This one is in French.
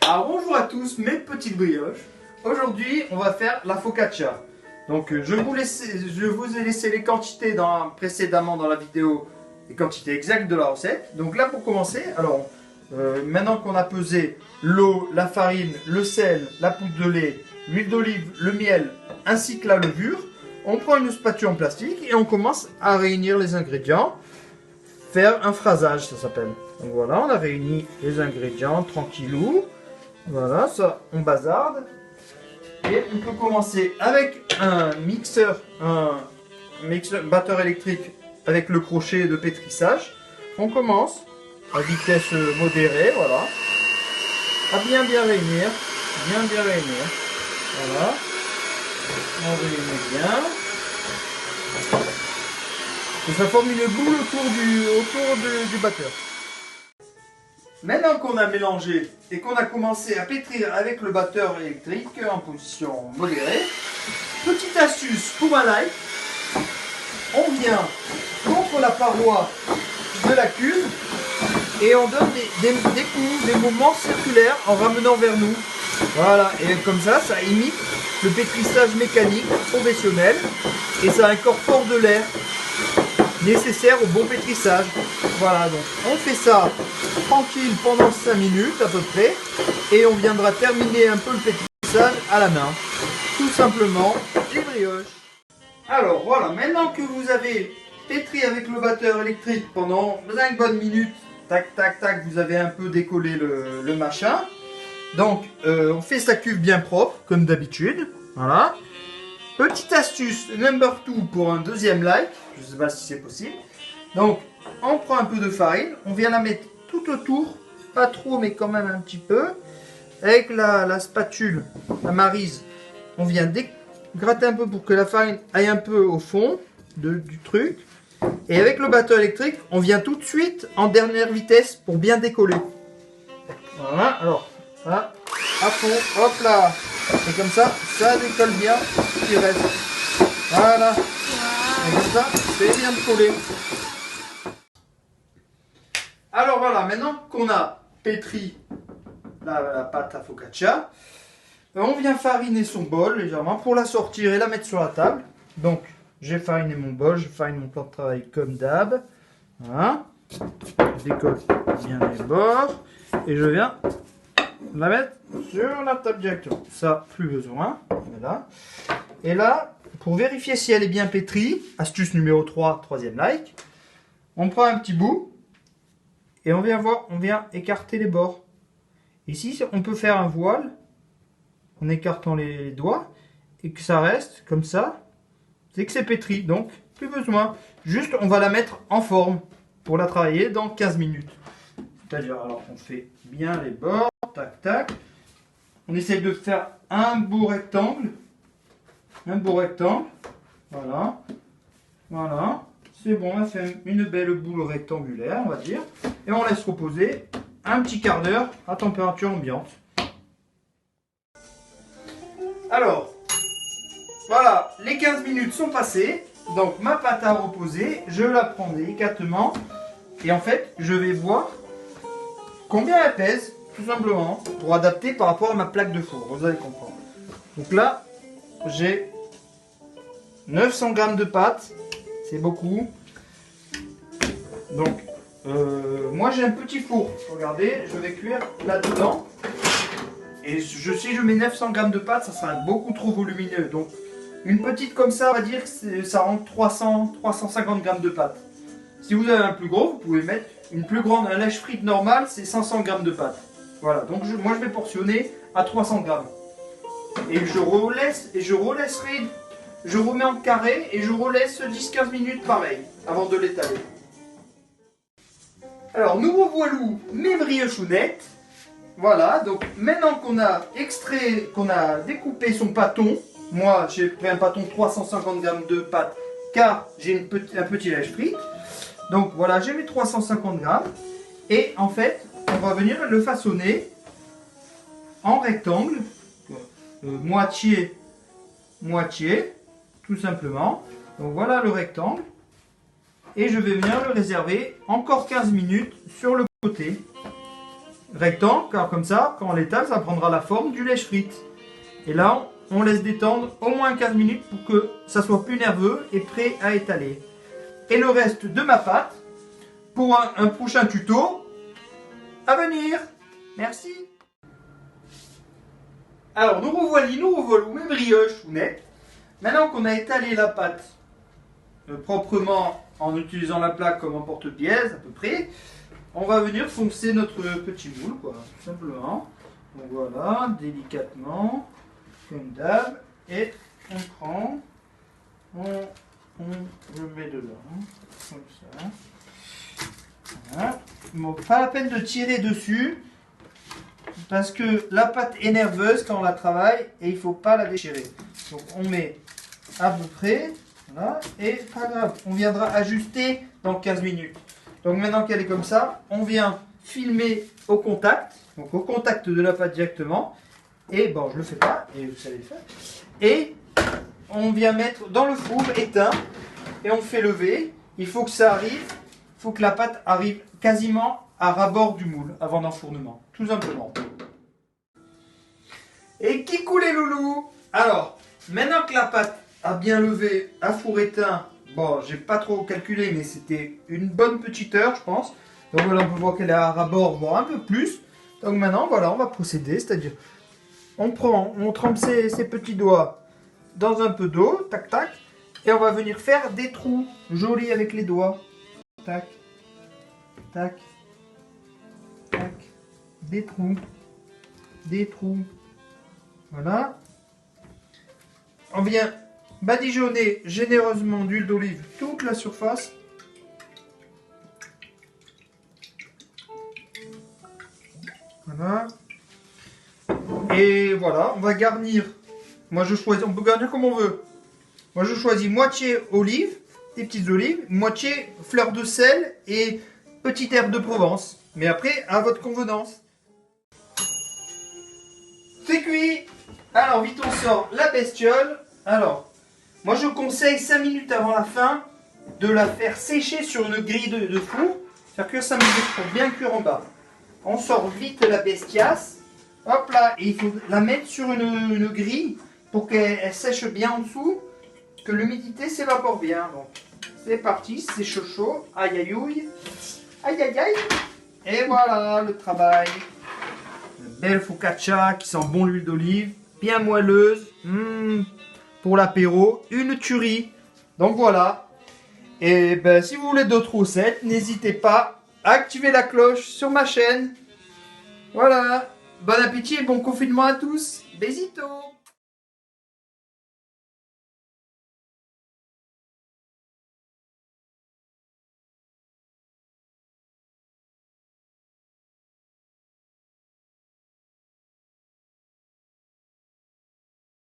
Alors bonjour à tous mes petites brioches. Aujourd'hui on va faire la focaccia. Donc je vous ai laissé les quantités précédemment dans la vidéo, les quantités exactes de la recette. Donc là pour commencer, alors maintenant qu'on a pesé l'eau, la farine, le sel, la poudre de lait, l'huile d'olive, le miel ainsi que la levure, on prend une spatule en plastique et on commence à réunir les ingrédients. Faire un phrasage ça s'appelle. Donc voilà, on a réuni les ingrédients tranquillou. Voilà, ça on bazarde. Et on peut commencer avec un mixeur batteur électrique avec le crochet de pétrissage. On commence à vitesse modérée, voilà. À bien réunir, bien réunir. Voilà. On réunit bien. Et ça forme une boule autour du batteur. Maintenant qu'on a mélangé et qu'on a commencé à pétrir avec le batteur électrique en position modérée, petite astuce pour un like, on vient contre la paroi de la cuve et on donne des coups, des mouvements circulaires en ramenant vers nous. Voilà, et comme ça imite le pétrissage mécanique professionnel et ça incorpore de l'air nécessaire au bon pétrissage. Voilà, donc on fait ça tranquille pendant 5 minutes à peu près et on viendra terminer un peu le pétrissage à la main. Tout simplement les brioches. Alors voilà, maintenant que vous avez pétri avec le batteur électrique pendant 5 bonnes minutes, tac tac tac, vous avez un peu décollé le machin. Donc on fait sa cuve bien propre comme d'habitude. Voilà. Petite astuce number 2 pour un deuxième like, je ne sais pas si c'est possible. Donc, on prend un peu de farine, on vient la mettre tout autour, pas trop mais quand même un petit peu. Avec la spatule, la maryse, on vient gratter un peu pour que la farine aille un peu au fond du truc. Et avec le batteur électrique, on vient tout de suite en dernière vitesse pour bien décoller. Voilà, alors, voilà, à fond, hop là. Et comme ça décolle bien ce qui reste. Voilà. Et comme ça, c'est bien collé. Alors voilà, maintenant qu'on a pétri la pâte à focaccia, on vient fariner son bol légèrement pour la sortir et la mettre sur la table. Donc, j'ai fariné mon bol, je farine mon plan de travail comme d'hab. Voilà. Je décolle bien les bords. Et je viens la mettre sur la table directement. Ça, plus besoin. Voilà. Et là, pour vérifier si elle est bien pétrie, astuce numéro 3, troisième like, on prend un petit bout et on vient écarter les bords. Ici, on peut faire un voile en écartant les doigts et que ça reste comme ça. C'est que c'est pétri, donc plus besoin. Juste, on va la mettre en forme pour la travailler dans 15 minutes. C'est-à-dire, alors on fait bien les bords, tac tac. On essaie de faire un beau rectangle. Voilà. Voilà. C'est bon, on a fait une belle boule rectangulaire, on va dire. Et on laisse reposer un petit quart d'heure à température ambiante. Alors, voilà, les 15 minutes sont passées. Donc ma pâte a reposé, je la prends délicatement. Et en fait, je vais voir combien elle pèse, tout simplement, pour adapter par rapport à ma plaque de four, vous allez comprendre. Donc là, j'ai 900 g de pâte, c'est beaucoup. Donc, moi j'ai un petit four, regardez, je vais cuire là-dedans. Et si je mets 900 g de pâte, ça sera beaucoup trop volumineux. Donc, une petite comme ça, on va dire que ça rend 350 g de pâte. Si vous avez un plus gros, vous pouvez mettre une plus grande, un lèche frite normal, c'est 500 g de pâte. Voilà, donc moi je vais portionner à 300 g. Et je remets en carré et je relaisse 10-15 minutes pareil, avant de l'étaler. Alors, nous revoilou mes briochounettes. Voilà, donc maintenant qu'on a découpé son pâton, moi j'ai pris un pâton 350 g de pâte car j'ai un petit lèche frite. Donc voilà, j'ai mes 350 g et en fait, on va venir le façonner en rectangle, moitié, tout simplement. Donc voilà le rectangle et je vais venir le réserver encore 15 minutes sur le côté. rectangle, car comme ça, quand on l'étale, ça prendra la forme du lèche frite. Et là, on laisse détendre au moins 15 minutes pour que ça soit plus nerveux et prêt à étaler. Et le reste de ma pâte pour un prochain tuto à venir. Merci. Alors, nous revoilà, même brioche ou net. Maintenant qu'on a étalé la pâte proprement en utilisant la plaque comme emporte-pièce à peu près, on va venir foncer notre petit moule, quoi, tout simplement. Donc voilà, délicatement, comme d'hab, et on prend, on le met dedans, comme ça. Voilà. Bon, pas la peine de tirer dessus, parce que la pâte est nerveuse quand on la travaille, et il ne faut pas la déchirer. Donc on met à peu près, voilà, et pas grave, on viendra ajuster dans 15 minutes. Donc maintenant qu'elle est comme ça, on vient filmer au contact, donc au contact de la pâte directement. Et bon, je le fais pas, et vous savez le faire. Et on vient mettre dans le four éteint, et on fait lever. Il faut que ça arrive, il faut que la pâte arrive quasiment à ras-bord du moule avant d'enfournement, tout simplement. Et qui coule les loulous? Alors, maintenant que la pâte a bien levé à four éteint, bon, j'ai pas trop calculé, mais c'était une bonne petite heure, je pense. Donc voilà, on peut voir qu'elle est à ras-bord, voire un peu plus. Donc maintenant, voilà, on va procéder, c'est-à-dire, on trempe ses petits doigts dans un peu d'eau, tac, tac, et on va venir faire des trous jolis avec les doigts. Tac, tac, tac, des trous. Voilà. On vient badigeonner généreusement d'huile d'olive toute la surface. Voilà. Et voilà, on va garnir. Moi je choisis, on peut garnir comme on veut. Moi je choisis moitié olive, des petites olives, moitié fleur de sel et petite herbe de Provence. Mais après, à votre convenance. C'est cuit. Alors vite on sort la bestiole. Alors, moi je conseille 5 minutes avant la fin de la faire sécher sur une grille de four. Faire cuire 5 minutes pour bien cuire en bas. On sort vite la bestiasse. Hop là, et il faut la mettre sur une grille pour qu'elle sèche bien en dessous, que l'humidité s'évapore bien. Donc c'est parti, c'est chaud. Aïe aïe aïe. Aïe aïe aïe. Et voilà le travail. Une belle focaccia qui sent bon l'huile d'olive, bien moelleuse. Pour l'apéro, une tuerie. Donc voilà. Et ben, si vous voulez d'autres recettes, n'hésitez pas à activer la cloche sur ma chaîne. Voilà. Bon appétit et bon confinement à tous. Besitos.